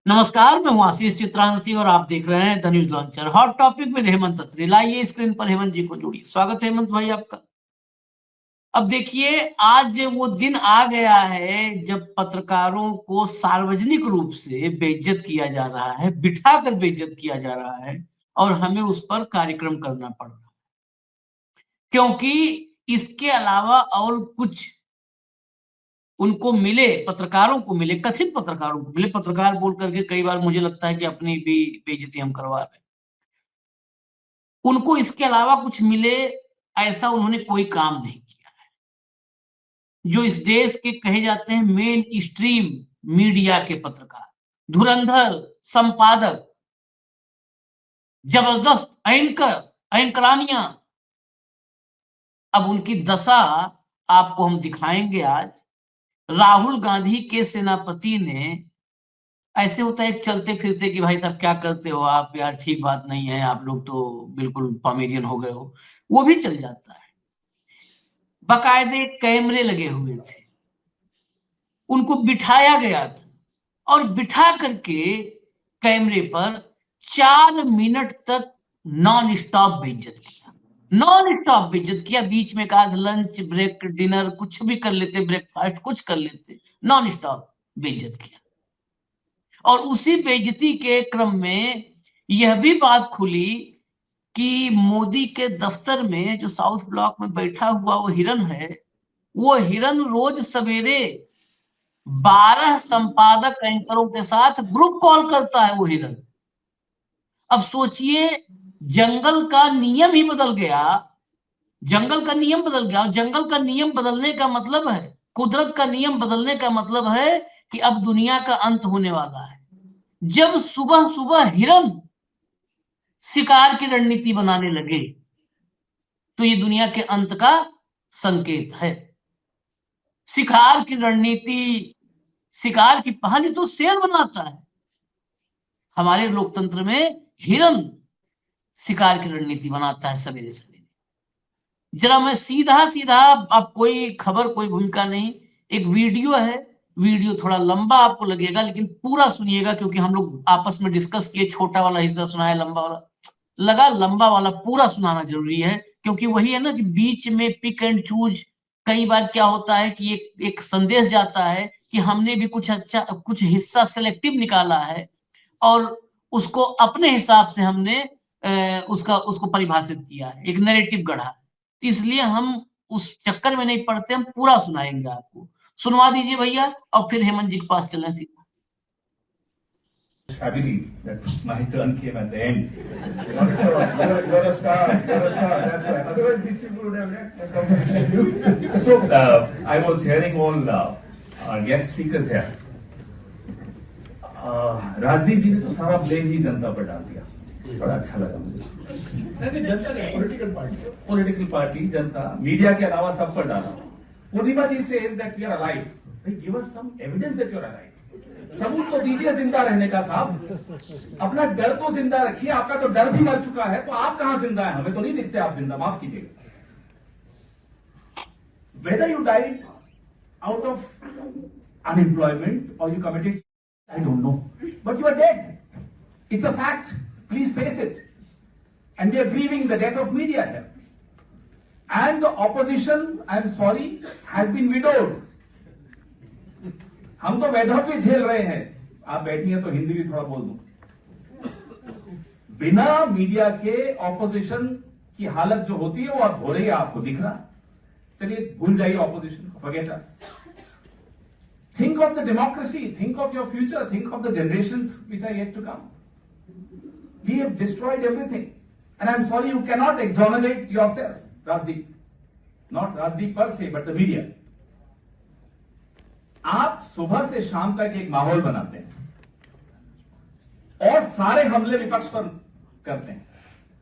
नमस्कार, मैं हूँ आशीष चित्रांशी और आप देख रहे हैं the news launcher. Hot topic with Hemant Atri. लाइए स्क्रीन पर हेमंत जी को जोड़िए। स्वागत है हेमंत भाई आपका। अब देखिए, आज वो दिन आ गया है जब पत्रकारों को सार्वजनिक रूप से बेइज्जत किया जा रहा है, बिठाकर बेइज्जत किया जा रहा है और हमें उस पर कार्यक्रम करना पड़ रहा है। क्योंकि इसके अलावा और कुछ उनको मिले, पत्रकारों को मिले, कथित पत्रकारों को मिले, पत्रकार बोल करके कई बार मुझे लगता है कि अपनी भी बेइज्जती हम करवा रहे हैं। उनको इसके अलावा कुछ मिले, ऐसा उन्होंने कोई काम नहीं किया। जो इस देश के कहे जाते हैं मेन स्ट्रीम मीडिया के पत्रकार, धुरंधर संपादक, जबरदस्त एंकर, एंकरानियां, अब उनकी दशा आपको हम दिखाएंगे आज। राहुल गांधी के सेनापति ने, ऐसे होता है एक चलते फिरते कि भाई साहब क्या करते हो आप यार, ठीक बात नहीं है, आप लोग तो बिल्कुल कॉमेडियन हो गए हो, वो भी चल जाता है। बाकायदे कैमरे लगे हुए थे, उनको बिठाया गया था और बिठा करके कैमरे पर 4 मिनट तक नॉन स्टॉप बेइज्जत किया। नॉन स्टॉप बेइज्जत किया। बीच में कहा लंच ब्रेक, डिनर कुछ भी कर लेते, ब्रेकफास्ट कुछ कर लेते, नॉन स्टॉप बेइज्जत किया। और उसी बेइज्जती के क्रम में यह भी बात खुली कि मोदी के दफ्तर में जो साउथ ब्लॉक में बैठा हुआ वो हिरन है, वो हिरन रोज सवेरे 12 संपादक एंकरों के साथ ग्रुप कॉल करता है वो हिरन। अब सोचिए, जंगल का नियम ही बदल गया। जंगल का नियम बदल गया और जंगल का नियम बदलने का मतलब है, कुदरत का नियम बदलने का मतलब है कि अब दुनिया का अंत होने वाला है। जब सुबह सुबह हिरन शिकार की रणनीति बनाने लगे तो ये दुनिया के अंत का संकेत है। शिकार की रणनीति, शिकार की पहली तो शेर बनाता है। हमारे लोकतंत्र में हिरन शिकार की रणनीति बनाता है सवेरे सवेरे। जरा मैं सीधा सीधा, अब कोई खबर कोई भूमिका नहीं, एक वीडियो है। वीडियो थोड़ा लंबा आपको लगेगा लेकिन पूरा सुनिएगा, क्योंकि हम लोग आपस में डिस्कस किए, छोटा वाला हिस्सा सुनाया, लंबा वाला लगा, लंबा वाला पूरा सुनाना जरूरी है। क्योंकि वही है ना कि बीच में पिक एंड चूज, कई बार क्या होता है कि एक संदेश जाता है कि हमने भी कुछ अच्छा, कुछ हिस्सा सेलेक्टिव निकाला है और उसको अपने हिसाब से हमने उसका उसको परिभाषित किया है, एक नैरेटिव गढ़ा है। तो इसलिए हम उस चक्कर में नहीं पड़ते, हम पूरा सुनाएंगे आपको। सुनवा दीजिए भैया और फिर हेमंत जी के पास चलें सीधा। Happily that my turn came at the end. You're a star. You're a star. That's right. Otherwise, these people would have left the company. So I was hearing all our guest speakers here. Rajdeep जी ने तो सारा blame ही जनता पर डाल दिया, बड़ा अच्छा लगा मुझे। जनता नहीं, पॉलिटिकल पार्टी, जनता, मीडिया के अलावा सब पर डाला। पूर्णिमा जी says that we are alive. Give us some evidence that you are alive. सबूत तो दीजिए जिंदा रहने का साहब। अपना डर तो जिंदा रखिए, आपका तो डर भी मर चुका है, तो आप कहां जिंदा है? हमें तो नहीं दिखते आप जिंदा, माफ कीजिएगा। Whether you died out of unemployment or you committed, I don't know, but you are dead. It's a fact. Please face it. And we are grieving the death of media here. And the opposition, I'm sorry, has been widowed. हम तो वैधव्य झेल रहे हैं। आप बैठी हैं तो हिंदी भी थोड़ा बोल दूं। बिना मीडिया के ऑपोजिशन की हालत जो होती है वो अब हो रही है, आपको दिख रहा। चलिए भूल जाइए opposition, forget us. Think of the democracy, think of your future, think of the generations which are yet to come. We have destroyed everything and I am sorry, you can not exonerate yourself, Rajdeep, not Rajdeep per se but the media. आप सुबह से शाम तक एक माहौल बनाते हैं और सारे हमले विपक्ष पर करते हैं,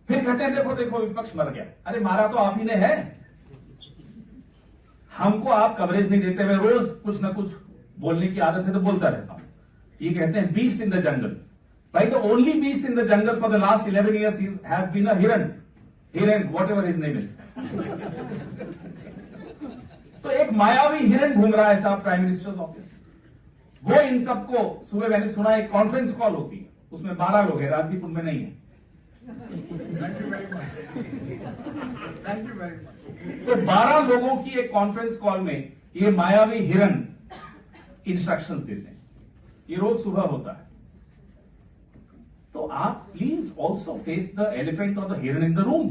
फिर कहते हैं देखो देखो विपक्ष मर गया। अरे मारा तो आप ही ने है, हमको आप कवरेज नहीं देते। मैं रोज कुछ ना कुछ बोलने की आदत है तो बोलता रहता हूं। ये कहते हैं बीस्ट इन द जंगल। भाई the only beast in the jungle for the last 11 years has been a hiran, hiran whatever his name is. तो एक मायावी हिरन घूम रहा है साहब प्राइम मिनिस्टर ऑफिस। वो इन सबको सुबह मैंने सुना एक कॉन्फ्रेंस कॉल होती है, उसमें 12 लोग हैं, राजदीप उनमें नहीं है। Thank you very much. Thank you very much. तो 12 लोगों की एक कॉन्फ्रेंस कॉल में ये मायावी हिरन इंस्ट्रक्शंस देते हैं। ये रोज सुबह होता है। तो आप please also face the elephant और द हिरन in the room.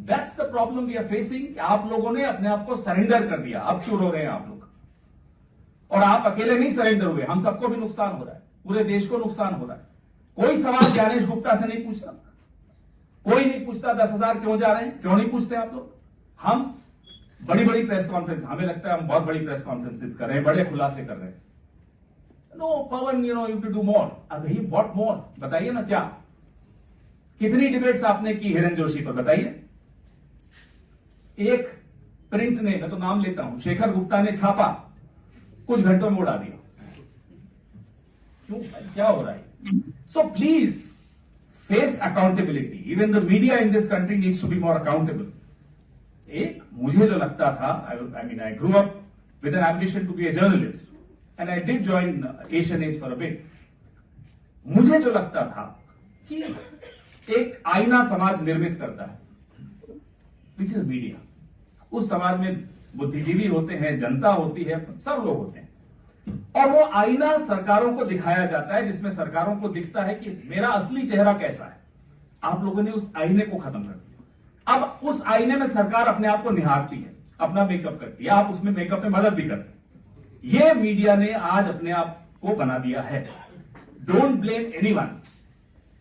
That's the problem we are facing. आप लोगों ने अपने आप को सरेंडर कर दिया। अब क्यों रो रहे हैं आप लोग? और आप अकेले नहीं सरेंडर हुए, हम सबको भी नुकसान हो रहा है, पूरे देश को नुकसान हो रहा है। कोई सवाल ज्ञानेश गुप्ता से नहीं पूछता, कोई नहीं पूछता 10,000 क्यों जा रहे हैं, क्यों नहीं पूछते आप लोग। हम बड़ी बड़ी प्रेस कॉन्फ्रेंस, हमें लगता है हम बहुत बड़ी प्रेस कॉन्फ्रेंसेस कर रहे हैं, बड़े खुलासे कर रहे हैं। No Pawan, you to do more. अभी व्हाट मोर बताइए ना, क्या कितनी डिबेट्स आपने की हिरन जोशी पर, बताइए। एक प्रिंट ने, मैं तो नाम लेता हूं, शेखर गुप्ता ने छापा, कुछ घंटों में उड़ा दिया। क्यों, क्या हो रहा है? So please face accountability. Even the media in this country needs to be more accountable. एक मुझे जो लगता था, I grew up with an ambition to be a journalist and I did join Asian Age for a bit. मुझे जो लगता था कि एक आईना समाज निर्मित करता है, विच इज मीडिया। उस समाज में बुद्धिजीवी होते हैं, जनता होती है, सब लोग होते हैं, और वो आईना सरकारों को दिखाया जाता है, जिसमें सरकारों को दिखता है कि मेरा असली चेहरा कैसा है। आप लोगों ने उस आईने को खत्म कर दिया। अब उस आईने में सरकार अपने आप को निहारती है, अपना मेकअप करती है, आप उसमें मेकअप में मदद भी करते हैं। ये मीडिया ने आज अपने आप को बना दिया है। Don't blame anyone,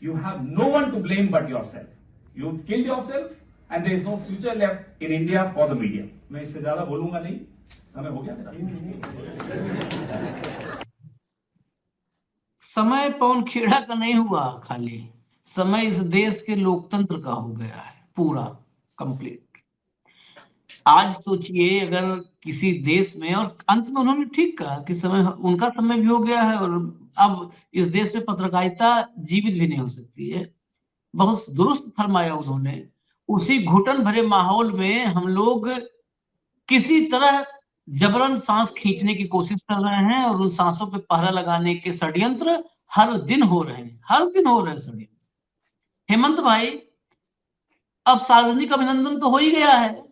you have no one to blame but yourself. You killed yourself and there is no future left in India for the media. मैं इससे ज्यादा बोलूंगा नहीं, समय हो गया मेरा। समय पवन खेड़ा का नहीं हुआ खाली, समय इस देश के लोकतंत्र का हो गया है पूरा कंप्लीट। आज सोचिए अगर किसी देश में, और अंत में उन्होंने ठीक कहा कि समय, उनका समय भी हो गया है और अब इस देश में पत्रकारिता जीवित भी नहीं हो सकती है। बहुत दुरुस्त फरमाया उन्होंने। उसी घुटन भरे माहौल में हम लोग किसी तरह जबरन सांस खींचने की कोशिश कर रहे हैं, और उन सांसों पे पहरा लगाने के षड्यंत्र हर दिन हो रहे हैं, हर दिन हो रहे हैं षड्यंत्र। हेमंत भाई, अब सार्वजनिक अभिनंदन तो हो ही गया है,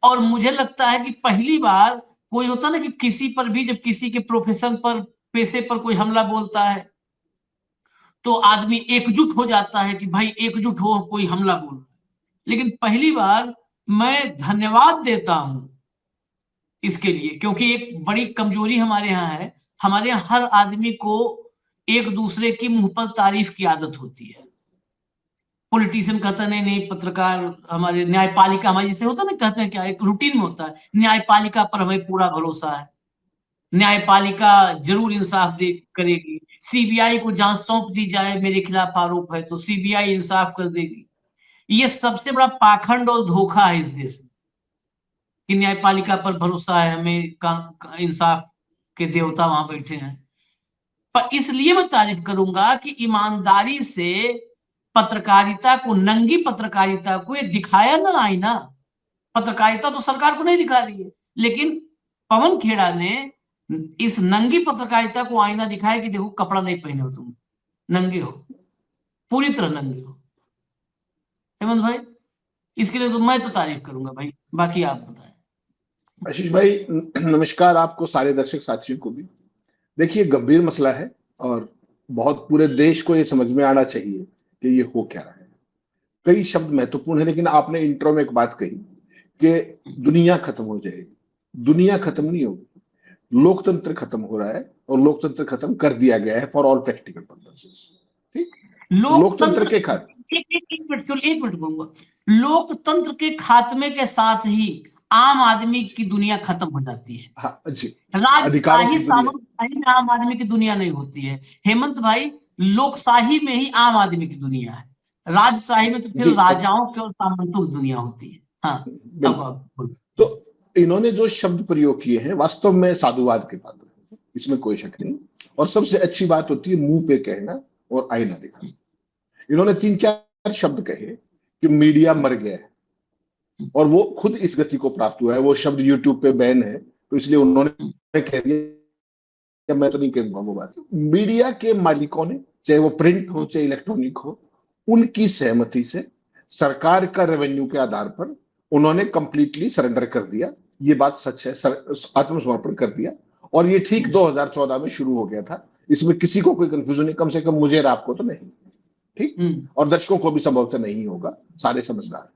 और मुझे लगता है कि पहली बार कोई होता ना कि किसी पर भी, जब किसी के प्रोफेशन पर, पेशे पर कोई हमला बोलता है तो आदमी एकजुट हो जाता है कि भाई एकजुट हो, कोई हमला बोल रहा है। लेकिन पहली बार मैं धन्यवाद देता हूं इसके लिए, क्योंकि एक बड़ी कमजोरी हमारे यहाँ है। हमारे यहाँ हर आदमी को एक दूसरे की मुंह पर तारीफ की आदत होती है। पॉलिटिशियन कहता है नहीं, पत्रकार, हमारे न्यायपालिका हमारे जैसे होता है ना, कहते हैं क्या, एक रूटीन में होता है, न्यायपालिका पर हमें पूरा भरोसा है, न्यायपालिका जरूर इंसाफ दे करेगी, सीबीआई को जांच सौंप दी जाए, मेरे खिलाफ आरोप है तो सीबीआई इंसाफ कर देगी। ये सबसे बड़ा पाखंड और धोखा है इस देश में कि न्यायपालिका पर भरोसा है, हमें इंसाफ के देवता वहां बैठे हैं। पर इसलिए मैं तारीफ करूंगा कि ईमानदारी से पत्रकारिता को, नंगी पत्रकारिता को ये दिखाया ना आईना। पत्रकारिता तो सरकार को नहीं दिखा रही है, लेकिन पवन खेड़ा ने इस नंगी पत्रकारिता को आईना दिखाया कि देखो कपड़ा नहीं पहने हो, तुम नंगे हो, पूरी तरह नंगे हो। हेमंत भाई, इसके लिए तो मैं तो तारीफ करूंगा भाई, बाकी आप बताएं। आशीष भाई नमस्कार, आपको, सारे दर्शक साथियों को भी। देखिए, गंभीर मसला है और बहुत पूरे देश को ये समझ में आना चाहिए कि ये हो क्या रहा है। कई शब्द महत्वपूर्ण है, लेकिन आपने इंट्रो में एक बात कही कि दुनिया खत्म हो जाएगी। दुनिया खत्म नहीं होगी, लोकतंत्र खत्म हो रहा है, और लोकतंत्र खत्म कर दिया गया है फॉर ऑल प्रैक्टिकल पर्पसेस। ठीक, लोकतंत्र के खात्मे, एक मिनट बोलूंगा, लोकतंत्र के खात्मे के साथ ही आम आदमी की दुनिया खत्म हो जाती है। हाँ जी, राजशाही सामंतशाही में आम आदमी की दुनिया नहीं होती है हेमंत भाई, लोकशाही में ही आम आदमी की दुनिया है। राजशाही में तो फिर राजाओं की और सामंतों की दुनिया होती है। हाँ, तो इन्होंने जो शब्द प्रयोग किए हैं वास्तव में साधुवाद के पात्र है, इसमें कोई शक नहीं। और सबसे अच्छी बात होती है मुंह पे कहना और आईना दिखाना। इन्होंने 3-4 शब्द कहे कि मीडिया मर गया है, और वो खुद इस गति को प्राप्त हुआ है। वो शब्द यूट्यूब पे बैन है, तो इसलिए उन्होंने कह दिया या मैं तो नहीं कहूंगा वो बात। मीडिया के मालिकों ने, चाहे वो प्रिंट हो चाहे इलेक्ट्रॉनिक हो, उनकी सहमति से सरकार का रेवेन्यू के आधार पर उन्होंने कंप्लीटली सरेंडर कर दिया। ये बात सच है, आत्मसमर्पण कर दिया। और ये ठीक 2014 में शुरू हो गया था। इसमें किसी को कोई कंफ्यूजन नहीं, कम से कम मुझे और आपको तो नहीं, ठीक, और दर्शकों को भी संभवतः नहीं होगा, सारे समझदार।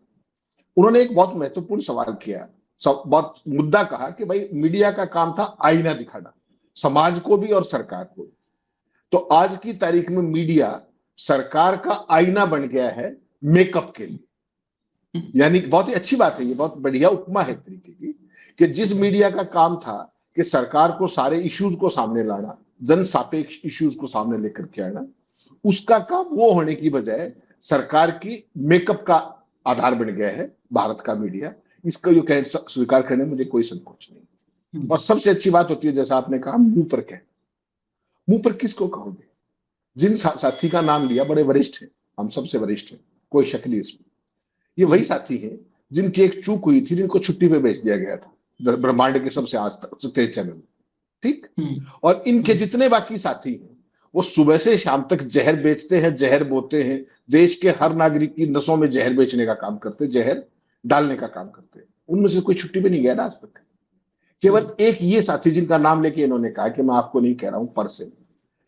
उन्होंने एक बहुत महत्वपूर्ण सवाल किया, बहुत मुद्दा कहा कि भाई मीडिया का काम था आईना दिखाना, समाज को भी और सरकार को भी। तो आज की तारीख में मीडिया सरकार का आईना बन गया है मेकअप के लिए। यानी बहुत ही अच्छी बात है, ये बहुत बढ़िया उपमा है तरीके की, कि जिस मीडिया का काम था कि सरकार को सारे इश्यूज को सामने लाना, जन सापेक्ष इश्यूज को सामने लेकर के आना, उसका काम वो होने की बजाय सरकार की मेकअप का आधार बन गया है भारत का मीडिया। इसका जो स्वीकार करने में मुझे कोई संकोच नहीं। और सबसे अच्छी बात होती है, जैसा आपने कहा, मुंह पर कह, मुंह पर किसको कहोगे? जिन साथी का नाम लिया बड़े वरिष्ठ हैं, हम सबसे वरिष्ठ हैं, कोई शक नहीं इसमें। ये वही साथी हैं जिनकी एक चूक हुई थी, जिनको छुट्टी पे भेज दिया गया था ब्रह्मांड के सबसे आज तक तेज चैनल में, ठीक। और इनके जितने बाकी साथी हैं वो सुबह से शाम तक जहर बेचते हैं, जहर बोते हैं, देश के हर नागरिक की नसों में जहर बेचने का काम करते, जहर डालने का काम करते हैं। उनमें से कोई छुट्टी पे नहीं गया ना आज तक। केवल एक ये साथी जिनका नाम लेके इन्होंने कहा कि मैं आपको नहीं कह रहा हूं पर से,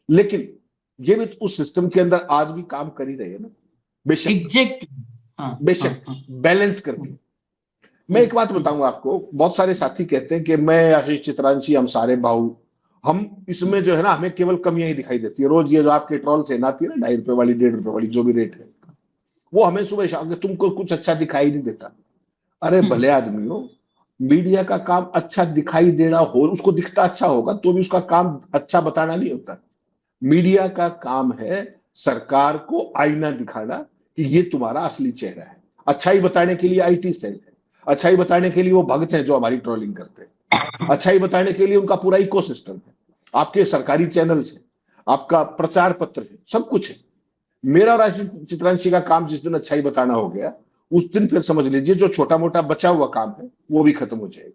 लेकिन ये भी उस सिस्टम के अंदर आज भी काम कर ही रहे हैं ना, बेशक बेशक बैलेंस करके। मैं एक बात बताऊंगा आपको, बहुत सारे साथी कहते हैं कि मैं, आशीष चित्रांशी, हम सारे भाऊ, हम इसमें जो है ना, हमें केवल कमियां ही दिखाई देती है। रोज ये जो आपके ट्रॉल से आती है ना, 2.5 रुपए वाली, 1.5 रुपए वाली, जो भी रेट है, वो हमें सुबह शाम तुमको कुछ अच्छा दिखाई नहीं देता। अरे भले आदमी हो, मीडिया का काम अच्छा दिखाई देना हो, उसको दिखता अच्छा होगा तो भी उसका काम अच्छा बताना नहीं होता। मीडिया का काम है सरकार को आईना दिखाना कि ये तुम्हारा असली चेहरा है। अच्छाई बताने के लिए आईटी सेल है, अच्छाई बताने के लिए वो भक्त हैं जो हमारी ट्रोलिंग करते हैं, अच्छाई बताने के लिए उनका पूरा इकोसिस्टम है, आपके सरकारी चैनल्स है, आपका प्रचार पत्र है, सब कुछ है। मेरा और आशीष चित्रांशी का काम जिस दिन अच्छाई बताना हो गया, उस दिन फिर समझ लीजिए जो छोटा मोटा बचा हुआ काम है वो भी खत्म हो जाएगा।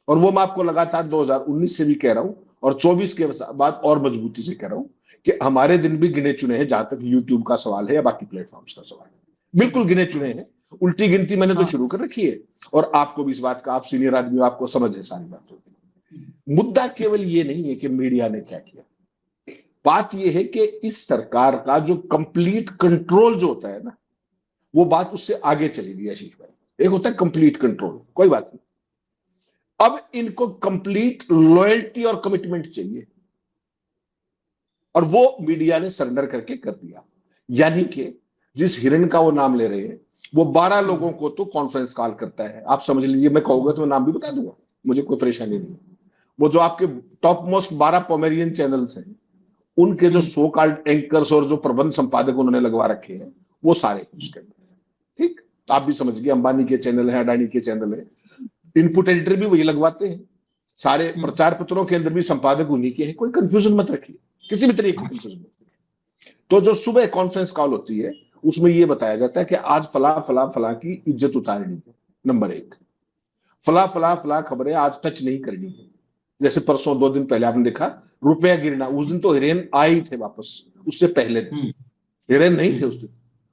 और वो मैं आपको लगातार 2019 से भी कह रहा हूं और 24 के बाद और मजबूती से कह रहा हूं कि हमारे दिन भी गिने चुने हैं, जहां तक यूट्यूब का सवाल है या बाकी प्लेटफॉर्म्स का सवाल है, बिल्कुल गिने चुने हैं। उल्टी गिनती मैंने तो शुरू कर रखी है, और आपको भी इस बात का, आप सीनियर आदमी, आपको समझ है सारी बातों की। मुद्दा केवल ये नहीं है कि मीडिया ने क्या किया, बात यह है कि इस सरकार का जो कंप्लीट कंट्रोल जो होता है ना, वो बात उससे आगे चली गई आशीष भाई। एक होता है कंप्लीट कंट्रोल, कोई बात नहीं, अब इनको कंप्लीट लॉयल्टी और कमिटमेंट चाहिए, और वो मीडिया ने सरेंडर करके कर दिया। यानी कि जिस हिरण का वो नाम ले रहे हैं, वो 12 लोगों को तो कॉन्फ्रेंस कॉल करता है। आप समझ लीजिए, मैं कहूंगा तो मैं नाम भी बता दूंगा, मुझे कोई परेशानी नहीं। वो जो आपके टॉप मोस्ट 12 पोमेरियन चैनल्स हैं, उनके जो सो कॉल्ड एंकर्स और जो प्रबंध संपादक उन्होंने लगवा रखे हैं, वो सारे उसके अंदर, ठीक। तो आप भी समझ गए, अंबानी के चैनल है, अडानी के चैनल है, इनपुट एडिटर भी वही लगवाते हैं, सारे प्रचार पत्रों के अंदर भी संपादक उन्हीं के हैं। कोई कंफ्यूजन मत रखिए, किसी भी तरीके की कंफ्यूजन मत रखिए। तो जो सुबह कॉन्फ्रेंस कॉल होती है, उसमें यह बताया जाता है कि आज फला फला फला की इज्जत उतारनी है, नंबर 1, फला फला फला खबरें आज टच नहीं करनी है। जैसे परसों 2 दिन पहले आपने देखा रुपया गिरना, उस दिन तो हिरेन आए ही थे वापस, उससे पहले दिन हिरेन नहीं थे उस दिन।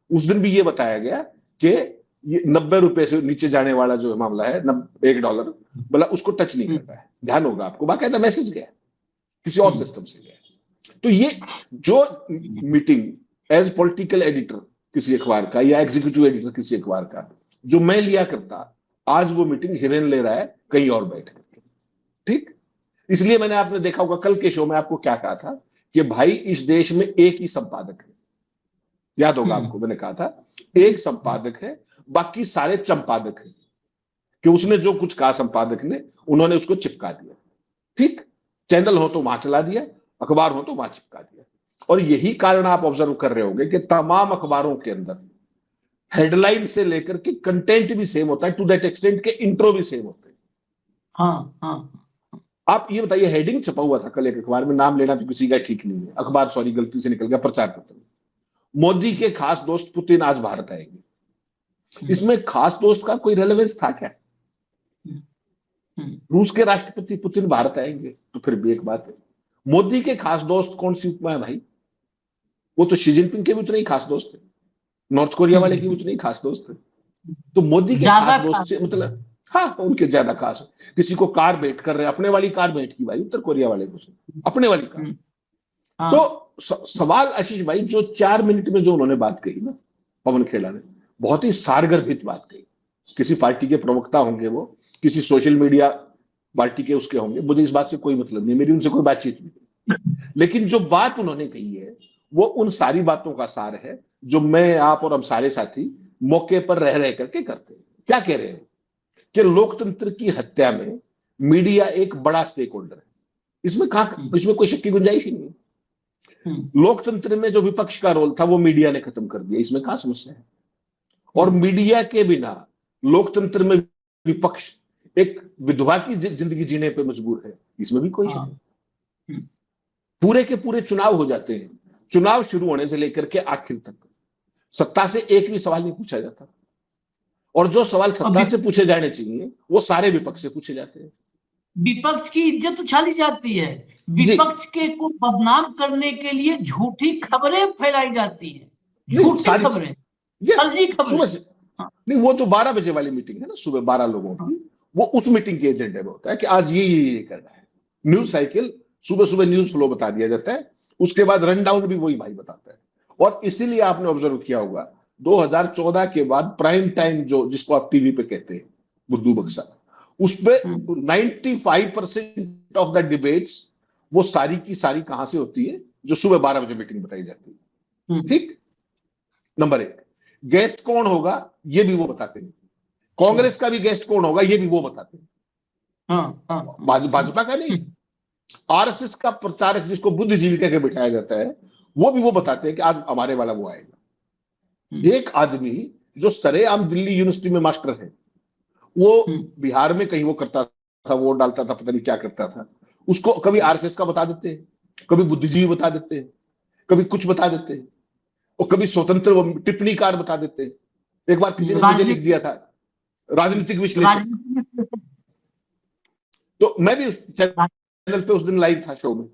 उस दिन भी ये बताया गया कि ये 90 रुपए से नीचे जाने वाला जो मामला है, $1, बोला उसको टच नहीं करता है, ध्यान होगा आपको। बाकायदा मैसेज गया, किसी और सिस्टम से गया। तो ये जो मीटिंग एज पॉलिटिकल एडिटर किसी अखबार का या एग्जीक्यूटिव एडिटर किसी अखबार का जो मैं लिया करता, आज वो मीटिंग हिरेन ले रहा है कहीं और बैठ करके, ठीक। इसलिए मैंने, आपने देखा होगा कल के शो में आपको क्या कहा था कि भाई इस देश में एक ही संपादक है, याद होगा आपको, मैंने कहा था एक संपादक है, बाकी सारे चंपादक हैं, कि उसने जो कुछ कहा संपादक ने, उन्होंने उसको चिपका दिया, ठीक। चैनल हो तो वहां चला दिया, अखबार हो तो वहां चिपका दिया। और यही कारण आप ऑब्जर्व कर रहे होंगे कि तमाम अखबारों के अंदर हेडलाइन से लेकर के कंटेंट भी सेम होता है, टू दैट एक्सटेंट के इंट्रो भी सेम होते हैं। आप ये बताइए, हेडिंग छपा हुआ था कल एक अखबार में, नाम लेना तो किसी का ठीक नहीं है, अखबार सॉरी गलती से निकल गया, प्रचार पत्र, मोदी के खास दोस्त पुतिन आज भारत आएंगे। इसमें खास दोस्त का कोई रेलेवेंस था क्या? रूस के राष्ट्रपति पुतिन भारत आएंगे तो फिर भी एक बात है, मोदी के खास दोस्त कौन सी उपमा है भाई? वो तो शी जिनपिंग के भी उतने ही खास दोस्त थे, नॉर्थ कोरिया वाले की भी उतने ही खास दोस्त थे। तो मोदी के ज्यादा खास दोस्त खास से मतलब, हाँ उनके ज्यादा खास है। किसी को कार भेंट कर रहे हैं, अपने वाली कार भेंट की भाई उत्तर कोरिया वाले को, अपने वाली कार। हाँ। तो सवाल आशीष भाई, जो 4 मिनट में जो उन्होंने बात कही ना, पवन खेड़ा ने बहुत ही सारगर्भित बात कही। किसी पार्टी के प्रवक्ता होंगे वो, किसी सोशल मीडिया पार्टी के उसके होंगे, मुझे इस बात से कोई मतलब नहीं, मेरी उनसे कोई बातचीत नहीं। लेकिन जो बात उन्होंने कही है वो उन सारी बातों का सार है जो मैं, आप और हम सारे साथी मौके पर रह करके करते हैं। क्या कह रहे हैं कि लोकतंत्र की हत्या में मीडिया एक बड़ा स्टेक होल्डर है। इसमें कोई शक की गुंजाइश ही नहीं है। लोकतंत्र में जो विपक्ष का रोल था वो मीडिया ने खत्म कर दिया, इसमें कहां समस्या है? और मीडिया के बिना लोकतंत्र में विपक्ष एक विधवा की जिंदगी जीने पे मजबूर है, इसमें भी कोई शक नहीं। पूरे के पूरे चुनाव हो जाते हैं, चुनाव शुरू होने से लेकर के आखिर तक सत्ता से एक भी सवाल नहीं पूछा जाता, और जो सवाल सत्ता से पूछे जाने चाहिए वो सारे विपक्ष से पूछे जाते हैं। विपक्ष की इज्जत उछाली जाती है, विपक्ष के को बदनाम करने के लिए झूठी खबरें फैलाई जाती है, झूठी खबरें, फर्जी खबरें। नहीं, वो जो 12 बजे वाली मीटिंग है ना, सुबह 12 लोगों की, वो उस मीटिंग के एजेंडे में होता है कि आज ये करना है। न्यूज साइकिल, सुबह सुबह न्यूज फ्लो बता दिया जाता है, उसके बाद रन डाउन भी वही भाई बताता है। और इसीलिए आपने ऑब्जर्व किया होगा 2014 के बाद प्राइम टाइम जो जिसको आप टीवी पे कहते हैं, बुद्धू बक्सा, उस पे 95% ऑफ द डिबेट्स वो सारी की सारी कहां से होती है? जो सुबह 12 बजे मीटिंग बताई जाती है। ठीक, नंबर 1। गेस्ट कौन होगा ये भी वो बताते हैं, कांग्रेस का भी गेस्ट कौन होगा ये भी वो बताते हैं, भाजपा का नहीं। आरएसएस का प्रचारक जिसको बुद्धिजीवी कह के बिठाया जाता है वो भी वो बताते हैं कि आज हमारे वाला वो आएगा। एक आदमी जो सरेआम दिल्ली यूनिवर्सिटी में मास्टर है, वो बिहार में कहीं वो करता था, वोट डालता था, पता नहीं क्या करता था, उसको कभी आरएसएस का बता देते हैं, कभी बुद्धिजीवी बता देते हैं, कभी कुछ बता देते हैं, और कभी स्वतंत्र टिप्पणीकार बता देते हैं। एक बार किसी ने मुझे लिख दिया था राजनीतिक विश्लेषक, तो मैं भी चैनल पे उस दिन लाइव था शो में,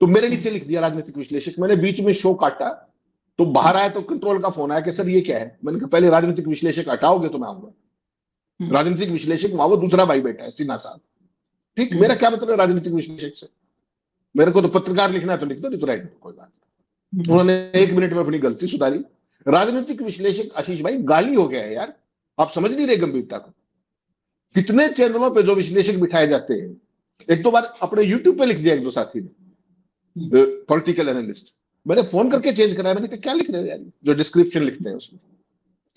तो मेरे नीचे लिख दिया राजनीतिक विश्लेषक। मैंने बीच में शो काटा तो बाहर आया तो कंट्रोल का फोन आया कि सर ये क्या है। मैंने कहा पहले राजनीतिक विश्लेषक हटाओगे तो मैं आऊंगा। राजनीतिक विश्लेषक वहां वो दूसरा भाई बैठा है, सिन्हा साहब। ठीक, मेरा क्या मतलब है राजनीतिक विश्लेषक से? मेरे को तो पत्रकार लिखना है तो लिख दो, नहीं तो राइट, कोई बात नहीं। उन्होंने 1 मिनट में अपनी गलती सुधारी। राजनीतिक विश्लेषक आशीष भाई गाली हो गया है यार, आप समझ नहीं रहे गंभीरता को। कितने चैनलों पे जो विश्लेषक बिठाए जाते हैं, एक दो बार अपने यूट्यूब पे लिख दिया एक दो साथी ने, पॉलिटिकल एनालिस्ट, मैंने फोन करके चेंज कराया। मैंने कहा क्या लिख रहे हो यार, जो डिस्क्रिप्शन लिखते हैं उसमें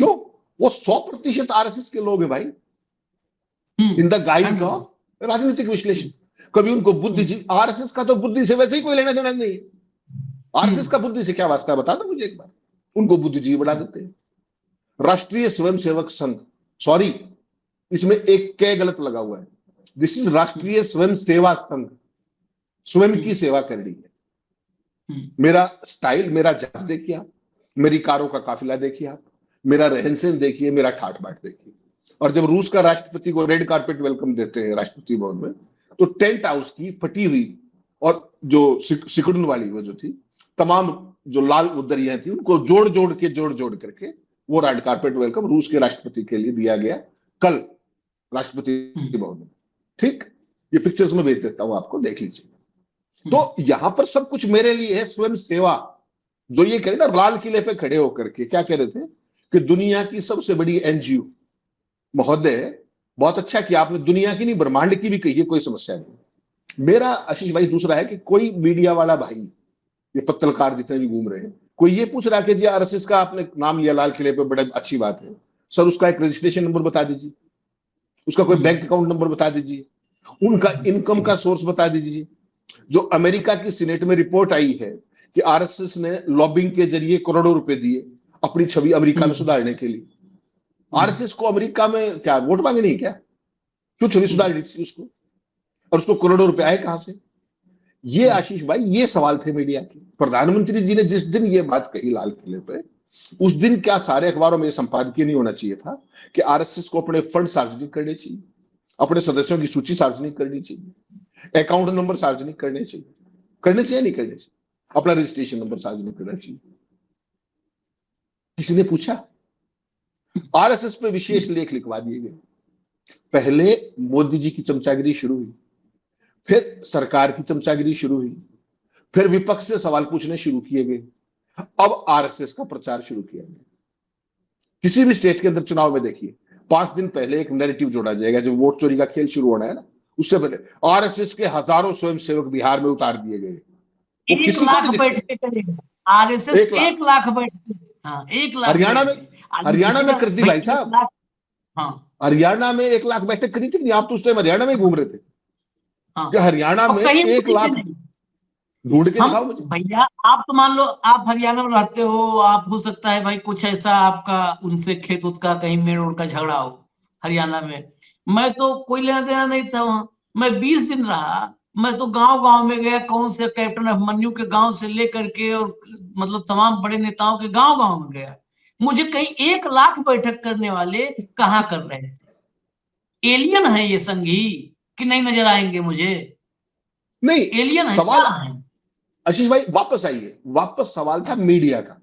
क्यों? वो 100% आरएसएस के लोग हैं भाई, इन द गाइड ऑफ राजनीतिक विश्लेषण। कभी उनको बुद्धिजीवी, आरएसएस का तो बुद्धि से वैसे ही कोई लेना देना नहीं, आरएसएस का बुद्धि से क्या वास्ता है बता दो मुझे एक बार। उनको बुद्धिजीवी बना देते हैं। राष्ट्रीय स्वयंसेवक संघ, सॉरी इसमें एक क्या गलत लगा हुआ है, दिस इज राष्ट्रीय स्वयं सेवा संघ, स्वयं की सेवा करनी है। मेरा स्टाइल, मेरा जहाज देखिए आप, मेरी कारों का काफिला देखिए आप, मेरा रहन सहन देखिए, मेरा ठाट बाट देखिए। और जब रूस का राष्ट्रपति को रेड कार्पेट वेलकम देते हैं राष्ट्रपति भवन में, तो टेंट हाउस की फटी हुई और जो सिकुड़न वाली वो जो थी, तमाम जो लाल दरियां थी, उनको जोड़ जोड़ करके वो रेड कार्पेट वेलकम रूस के राष्ट्रपति के लिए दिया गया कल राष्ट्रपति भवन में। ठीक, ये पिक्चर्स में भेज देता हूं आपको, देख लीजिए। तो यहां पर सब कुछ मेरे लिए है, स्वयं सेवा। जो ये कह रहे ना लाल किले पे खड़े होकर के क्या कह रहे थे कि दुनिया की सबसे बड़ी एनजीओ, महोदय बहुत अच्छा कि आपने दुनिया की नहीं ब्रह्मांड की भी कही है, कोई समस्या नहीं। मेरा आशीष भाई दूसरा है कि कोई मीडिया वाला भाई, ये पत्रकार जितने भी घूम रहे हैं, कोई ये पूछ रहा है कि जी आरएसएस का आपने नाम लिया लाल किले पे, बड़ा अच्छी बात है सर, उसका एक रजिस्ट्रेशन नंबर बता दीजिए, उसका कोई बैंक अकाउंट नंबर बता दीजिए, उनका इनकम का सोर्स बता दीजिए। जो अमेरिका की सीनेट में रिपोर्ट आई है कि आरएसएस ने लॉबिंग के जरिए करोड़ों रुपए दिए अपनी छवि अमेरिका में सुधारने के लिए। आरएसएस को अमेरिका में क्या वोट मांगे नहीं क्या? क्यों छवि सुधारनी थी उसको, और उसको करोड़ों रुपए आए कहां से? ये आशीष भाई ये सवाल थे मीडिया के। प्रधानमंत्री जी ने जिस दिन ये बात कही लाल किले पे, उस दिन क्या सारे अखबारों में संपादकीय नहीं होना चाहिए था कि आरएसएस को अपने फंड सार्वजनिक करने चाहिए, अपने सदस्यों की सूची सार्वजनिक करनी चाहिए, अकाउंट नंबर सार्वजनिक करने चाहिए? करने चाहिए नहीं करने चाहिए? अपना रजिस्ट्रेशन नंबर सार्वजनिक करना चाहिए? किसी ने पूछा? आरएसएस पे विशेष लेख लिखवा दिए गए। पहले मोदी जी की चमचागिरी शुरू हुई, फिर सरकार की चमचागिरी शुरू हुई, फिर विपक्ष से सवाल पूछने शुरू किए गए, अब आरएसएस का प्रचार शुरू किया गया। किसी भी स्टेट के अंदर चुनाव में देखिए, 5 दिन पहले एक नैरेटिव जोड़ा जाएगा। जब वोट चोरी का खेल शुरू होना है ना, उससे पहले आरएसएस के हजारों स्वयंसेवक बिहार में उतार दिए गए। वो 1 किसी को लाख नहीं दिखते। बैठके करेगा आरएसएस, 1 लाख 1 लाख बैठके, हाँ 1 लाख हरियाणा में, बैठके। आज हरियाणा में देखिएगा कर दी भाई, भाई 1 साहब। लाख, हाँ हरियाणा में 1 लाख बैठक करी थी कि नहीं? आप तो उस टाइम हरियाणा में ही घूम रहे थे हाँ। कि हरियाणा और में कहीं 1 भी लाख नहीं। ढूंढ के हम दिखाओ मुझे। भैया, आप तो मान लो आप हरियाणा में रहते हो, आप हो सकता है भाई कुछ ऐसा आपका उनसे खेत उत का कहीं मेड़ उड़ का झगड़ा हो हरियाणा में। मैं तो कोई लेना देना नहीं था वहां, मैं 20 दिन रहा। मैं तो गांव गांव में गया, कौन से कैप्टन अभिमन्यु के गांव से लेकर के और मतलब तमाम बड़े नेताओं के गांव गांव में गया। मुझे कहीं 1 लाख बैठक करने वाले कहाँ कर रहे थे? एलियन है ये संघी कि नहीं नजर आएंगे मुझे? नहीं, एलियन है सवाल क्या है? आशीष भाई वापस आइए। वापस सवाल था मीडिया का।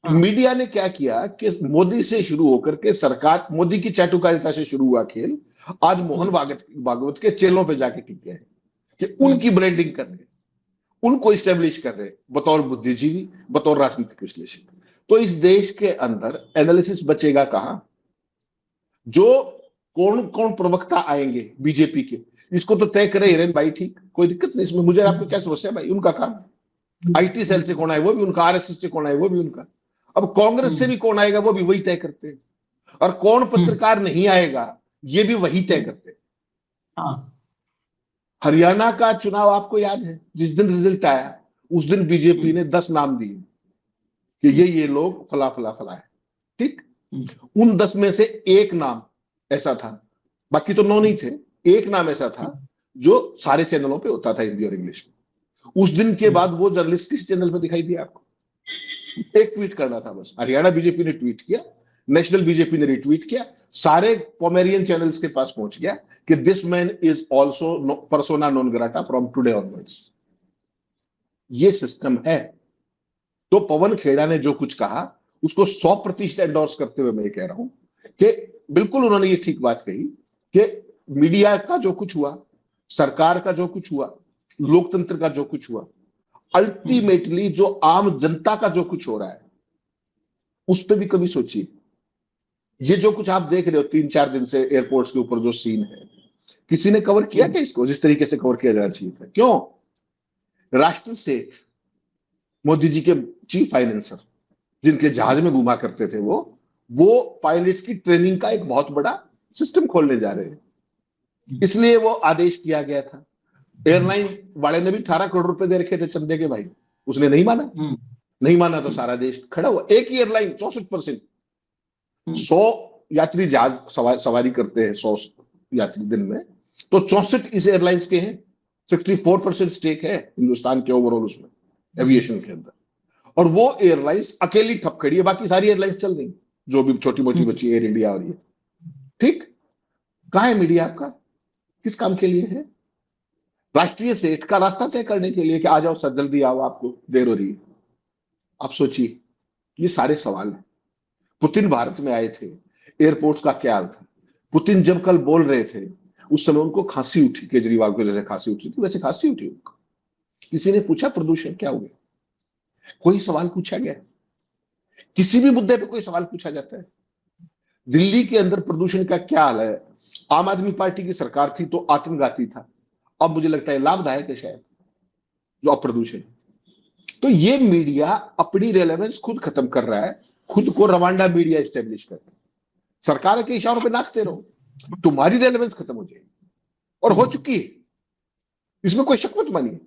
हाँ। मीडिया ने क्या किया कि मोदी से शुरू होकर के सरकार, मोदी की चाटुकारिता से शुरू हुआ खेल आज मोहन भागवत के चेलों पे जाके टिक गए कि उनकी ब्रांडिंग कर रहे, उनको स्टेब्लिश कर रहे बतौर बुद्धिजीवी, बतौर राजनीतिक विश्लेषक। तो इस देश के अंदर एनालिसिस बचेगा कहां? जो कौन कौन प्रवक्ता आएंगे बीजेपी के, इसको तो तय करे हिरेन भाई, ठीक, कोई दिक्कत नहीं इसमें। मुझे आपको क्या समस्या भाई, उनका काम। आईटी सेल से कौन आए वो भी उनका, आरएसएस से कौन आए वो भी उनका। अब कांग्रेस से भी कौन आएगा वो भी वही तय करते हैं, और कौन पत्रकार नहीं आएगा ये भी वही तय करते हैं। हाँ। हरियाणा का चुनाव आपको याद है, जिस दिन रिजल्ट आया उस दिन बीजेपी ने 10 नाम दिए कि ये लोग फला फला फला है, ठीक। उन 10 में से एक नाम ऐसा था, बाकी तो 9 नहीं थे, एक नाम ऐसा था जो सारे चैनलों पे होता था हिंदी और इंग्लिश में। उस दिन के बाद वो जर्नलिस्ट किस चैनल पे दिखाई दिया आपको? एक ट्वीट करना था बस। हरियाणा बीजेपी ने ट्वीट किया, नेशनल बीजेपी ने रिट्वीट किया, सारे पोमेरियन चैनल्स के पास पहुंच गया कि this man is also persona non grata from today onwards. ये सिस्टम है। तो पवन खेड़ा ने जो कुछ कहा उसको 100% एंडोर्स करते हुए मैं कह रहा हूं कि बिल्कुल उन्होंने ये ठीक बात कही कि मीडिया का जो कुछ हुआ, सरकार का जो कुछ हुआ, लोकतंत्र का जो कुछ हुआ, अल्टीमेटली जो आम जनता का जो कुछ हो रहा है उस पर भी कभी सोचिए। ये जो कुछ आप देख रहे हो 3-4 दिन से एयरपोर्ट्स के ऊपर जो सीन है, किसी ने कवर किया क्या इसको जिस तरीके से कवर किया जाना चाहिए था? क्यों? राष्ट्र सेठ मोदी जी के चीफ फाइनेंसर जिनके जहाज में घुमा करते थे, वो पायलट्स की ट्रेनिंग का एक बहुत बड़ा सिस्टम खोलने जा रहे हैं, इसलिए वो आदेश किया गया था। एयरलाइन वाले ने भी 18 करोड़ रुपए दे रखे थे चंदे के भाई, उसने नहीं माना। नहीं माना तो सारा देश खड़ा हुआ। एक ही एयरलाइन 64%, 100 यात्री जहाज सवारी करते हैं 100 यात्री दिन में, तो 64 इस एयरलाइंस के हैं। 64% स्टेक है हिंदुस्तान के ओवरऑल उसमें एविएशन के अंदर, और वो एयरलाइंस अकेली ठप खड़ी है, बाकी सारी एयरलाइंस चल रही जो भी छोटी मोटी बची, एयर इंडिया और ये, ठीक। कहां है मीडिया आपका? किस काम के लिए है? राष्ट्रीय सेठ का रास्ता तय करने के लिए कि आ जाओ सर जल्दी आओ, आपको देर हो रही है। आप सोचिए, ये सारे सवाल हैं। पुतिन भारत में आए थे, एयरपोर्ट्स का क्या हाल था? पुतिन जब कल बोल रहे थे उस समय उनको खांसी उठी, केजरीवाल को जैसे खांसी उठी थी वैसे खांसी उठी उनको। किसी ने पूछा प्रदूषण क्या हो गया? कोई सवाल पूछा गया? किसी भी मुद्दे पे कोई सवाल पूछा जाता है? दिल्ली के अंदर प्रदूषण का क्या हाल है? आम आदमी पार्टी की सरकार थी तो आत्मघाती था, अब मुझे लगता है लाभदायक है शायद जो अप्रदूषण। तो ये मीडिया अपनी रेलेवेंस खुद खत्म कर रहा है, खुद को रवांडा मीडिया एस्टेब्लिश कर रहा है। सरकार के इशारों पे नाचते रहो, तुम्हारी रेलेवेंस खत्म हो जाएगी, और हो चुकी है, इसमें कोई शक मत मानिए।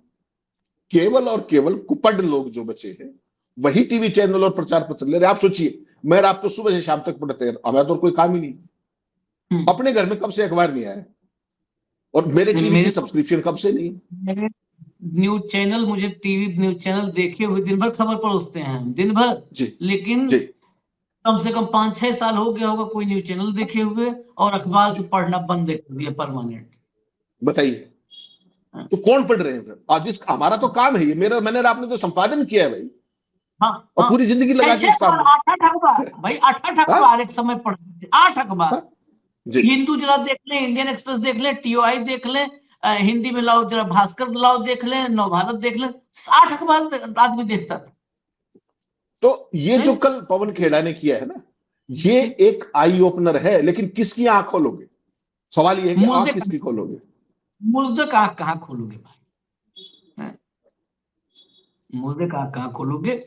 केवल और केवल कुपड़ लोग जो बचे हैं वही टीवी चैनल और प्रचार पत्र ले रहे। आप सोचिए, मैं रात को सुबह से शाम तक पढ़ते हैं, हमें तो कोई काम ही नहीं। अपने घर में कब से अखबार नहीं आया, और मेरे टीवी की सब्सक्रिप्शन कब से नहीं। न्यूज चैनल, मुझे टीवी न्यूज चैनल देखे हुए दिन भर खबर परोसते हैं, दिन भर जी, लेकिन जी। कम से कम 5-6 साल हो गया होगा कोई न्यूज चैनल देखे हुए, और अखबार को पढ़ना बंद कर दिया परमानेंट। बताइए, तो कौन पढ़ रहे हैं फिर? और जिस हमारा तो काम है ये, मेरा मैंने आपने तो संपादन किया है भाई, हाँ और हाँ, पूरी जिंदगी लगा के छह इस काम अखबार, में। 8 अखबार भाई, 8 हाँ अखबार एक समय पढ़ते थे, 8 अखबार। हाँ जी। हिंदू जरा देख लें, इंडियन एक्सप्रेस देख लें, टीओआई देख लें, हिंदी में लाओ जरा भास्कर लाओ देख लें, नवभारत देख लें, 8 अखबार आदमी देखता था। तो ये जो नहीं, कल पवन खेड़ा ने किया है ना, ये एक आई ओपनर है, लेकिन किसकी आंख खोलोगे? सवाल ये है कि आंख मुर्दे किसकी खोलोगे? मुर्दे का आंख कहाँ खोलोगे भाई? हैं? मुर्दे का आंख कहाँ खोलोगे?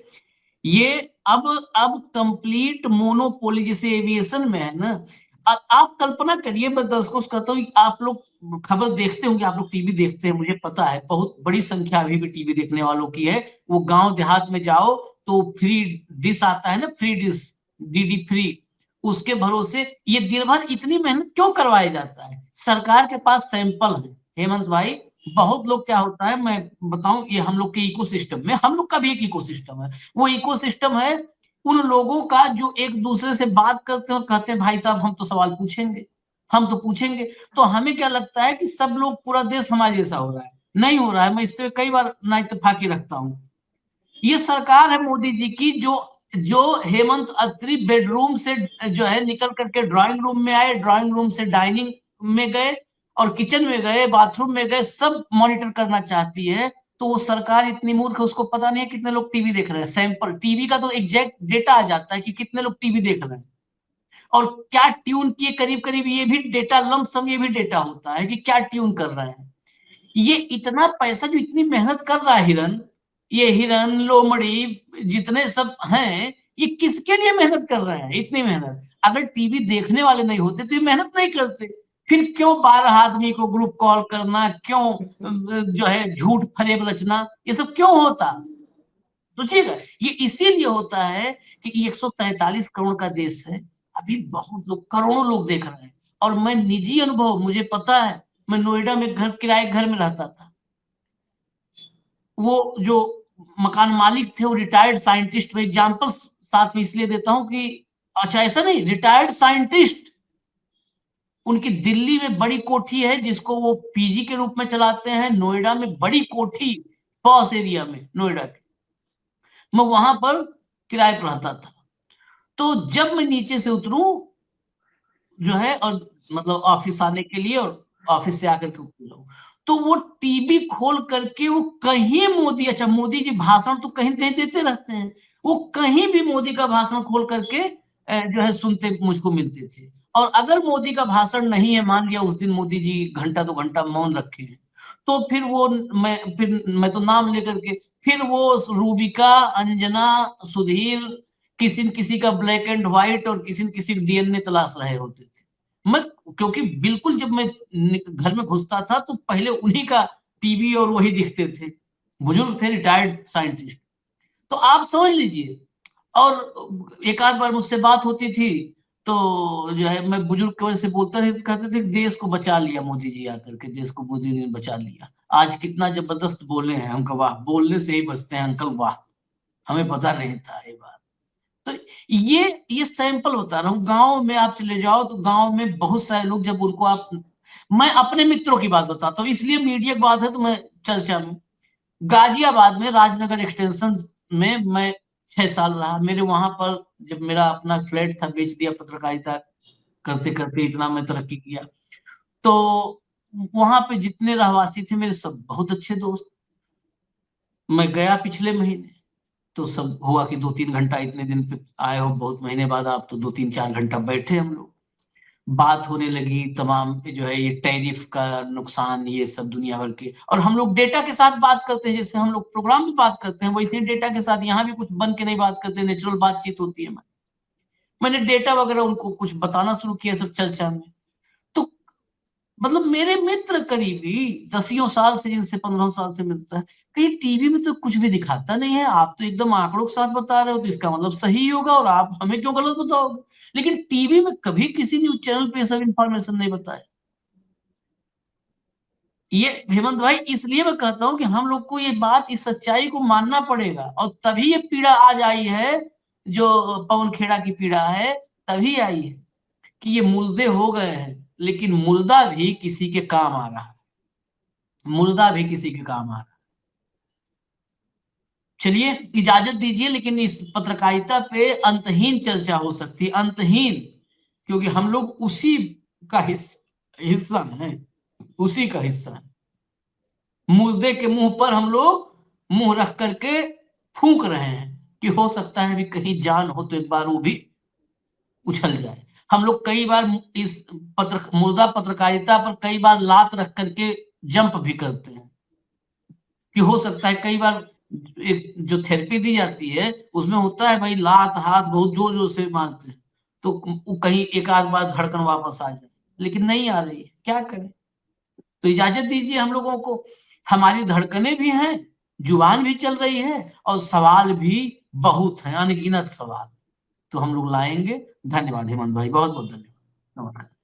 ये अब कंप्लीट मोनोपोली जैसे एविएशन में है ना। आप कल्पना करिए, मैं दर्शकों से कहता हूँ, आप लोग खबर देखते होंगे, आप लोग टीवी देखते हैं, मुझे पता है बहुत बड़ी संख्या अभी भी टीवी देखने वालों की है। वो गांव देहात में जाओ तो फ्री डिश आता है ना, फ्री डिश, डीडी फ्री, उसके भरोसे ये दिन भर इतनी मेहनत क्यों करवाया जाता है? सरकार के पास सैंपल है हेमंत भाई। बहुत लोग क्या होता है, मैं बताऊं, ये हम लोग के इकोसिस्टम में, हम लोग का भी एक इकोसिस्टम है, वो इकोसिस्टम है उन लोगों का जो एक दूसरे से बात करते हैं और कहते हैं भाई साहब हम तो सवाल पूछेंगे, हम तो पूछेंगे। तो हमें क्या लगता है कि सब लोग, पूरा देश हमारे जैसा हो रहा है। नहीं हो रहा है, मैं इससे कई बार ना इत्तेफाकी रखता हूं। ये सरकार है मोदी जी की, जो जो हेमंत अत्री बेडरूम से जो है निकल करके ड्राइंग रूम में आए, ड्राइंग रूम से डाइनिंग में गए और किचन में गए, बाथरूम में गए, सब मॉनिटर करना चाहती है। तो वो सरकार इतनी मूर्ख है, उसको पता नहीं है कितने लोग टीवी देख रहे हैं। सैंपल टीवी का तो एग्जैक्ट डेटा आ जाता है कि कितने लोग टीवी देख रहे हैं और क्या ट्यून किए, करीब करीब ये भी डेटा, लमसम ये भी डेटा होता है कि क्या ट्यून कर रहे हैं। ये इतना पैसा जो इतनी मेहनत कर रहा है हिरन, ये हिरन लोमड़ी जितने सब हैं, ये किसके लिए मेहनत कर रहे हैं इतनी मेहनत? अगर टीवी देखने वाले नहीं होते तो ये मेहनत नहीं करते। फिर क्यों 12 आदमी को ग्रुप कॉल करना, क्यों जो है झूठ फरेब रचना, ये सब क्यों होता? सोचिएगा, ये इसीलिए होता है कि 143 करोड़ का देश है, अभी बहुत लोग, करोड़ों लोग देख रहे हैं। और मैं निजी अनुभव, मुझे पता है, मैं नोएडा में घर, किराए घर में रहता था। वो जो मकान मालिक थे वो रिटायर्ड साइंटिस्ट, में एग्जाम्पल साथ में इसलिए देता हूं कि, अच्छा ऐसा नहीं, रिटायर्ड साइंटिस्ट, उनकी दिल्ली में बड़ी कोठी है जिसको वो पीजी के रूप में चलाते हैं, नोएडा में बड़ी कोठी, पॉस एरिया में नोएडा के, मैं वहां पर किराए पर रहता था। तो जब मैं नीचे से उतरूं जो है, और मतलब ऑफिस आने के लिए, और ऑफिस से आकर के ऊपर जाऊं, तो वो टीवी खोल करके वो कहीं मोदी, अच्छा मोदी जी भाषण तो कहीं कहीं देते रहते हैं, वो कहीं भी मोदी का भाषण खोल करके जो है सुनते मुझको मिलते थे। और अगर मोदी का भाषण नहीं है, मान लिया उस दिन मोदी जी घंटा 2 घंटा मौन रखे हैं, तो फिर मैं तो नाम लेकर के, फिर वो रूबिका, अंजना, सुधीर, किसी न किसी का ब्लैक एंड व्हाइट और किसी न किसी डीएनए तलाश रहे होते थे। मैं, क्योंकि बिल्कुल जब मैं घर में घुसता था तो पहले उन्हीं का टीवी और वही दिखते थे, बुजुर्ग थे, रिटायर्ड साइंटिस्ट। तो आप समझ लीजिए। और एक आध बार मुझसे बात होती थी तो जो है मैं बुजुर्ग की वजह से बोलता नहीं, कहते थे देश को बचा लिया मोदी जी आकर के, देश को मोदी जी ने बचा लिया, आज कितना जबरदस्त बोले हैं। हम कहा वाह, बोलने से ही बचते हैं अंकल, वाह, हमें पता नहीं था ये बात। तो ये सैंपल बता रहा हूँ। गांव में आप चले जाओ तो गांव में बहुत सारे लोग, जब उनको आप, मैं अपने मित्रों की बात बताता हूँ इसलिए मीडिया की बात है तो मैं चर्चा में, गाजियाबाद में राजनगर एक्सटेंशन में मैं 6 साल रहा। मेरे वहां पर जब मेरा अपना फ्लैट था, बेच दिया, पत्रकारिता करते करते इतना मैं तरक्की किया। तो वहां पे जितने रहवासी थे मेरे, सब बहुत अच्छे दोस्त। मैं गया पिछले महीने, तो सब हुआ कि 2-3 घंटा, इतने दिन पे आए हो, बहुत महीने बाद आप, तो 2-3-4 घंटा बैठे हम लोग, बात होने लगी तमाम जो है ये टैरिफ का नुकसान, ये सब दुनिया भर के। और हम लोग डेटा के साथ बात करते हैं, जैसे हम लोग प्रोग्राम में बात करते हैं वैसे ही डेटा के साथ यहाँ भी कुछ बन के नहीं बात करते, नेचुरल बातचीत होती है। मैंने डेटा वगैरह उनको कुछ बताना शुरू किया सब चर्चा में। तो मतलब मेरे मित्र करीबी 10 साल से, जिनसे 15 साल से मिलता है, कहीं टीवी में तो कुछ भी दिखाता नहीं है, आप तो एकदम आंकड़ों के साथ बता रहे हो, तो इसका मतलब सही होगा और आप हमें क्यों गलत बताओगे? लेकिन टीवी में कभी किसी न्यूज चैनल पे सब इंफॉर्मेशन नहीं बताया। ये हेमंत भाई, इसलिए मैं कहता हूं कि हम लोग को ये बात, इस सच्चाई को मानना पड़ेगा, और तभी ये पीड़ा आज आई है, जो पवन खेड़ा की पीड़ा है, तभी आई है कि ये मुर्दे हो गए हैं, लेकिन मुर्दा भी किसी के काम आ रहा है। मुर्दा भी किसी के काम आ रहा है। चलिए इजाजत दीजिए, लेकिन इस पत्रकारिता पे अंतहीन चर्चा हो सकती है, अंतहीन, क्योंकि हम लोग उसी का हिस्सा हैं, उसी का हिस्सा है। मुर्दे के मुंह पर हम लोग मुंह रख करके फूंक रहे हैं कि हो सकता है भी कहीं जान हो तो एक बार वो भी उछल जाए। हम लोग कई बार इस मुर्दा पत्रकारिता पर कई बार लात रख करके जंप भी करते हैं कि हो सकता है कई बार एक जो थेरेपी दी जाती है उसमें होता है भाई लात हाथ बहुत जोर जोर से मारते हैं तो कहीं एक आध बार धड़कन वापस आ जाए, लेकिन नहीं आ रही है, क्या करें। तो इजाजत दीजिए हम लोगों को, हमारी धड़कनें भी हैं, जुबान भी चल रही है और सवाल भी बहुत हैं, अनगिनत सवाल, तो हम लोग लाएंगे। धन्यवाद हेमंत भाई, बहुत बहुत धन्यवाद। नमस्कार।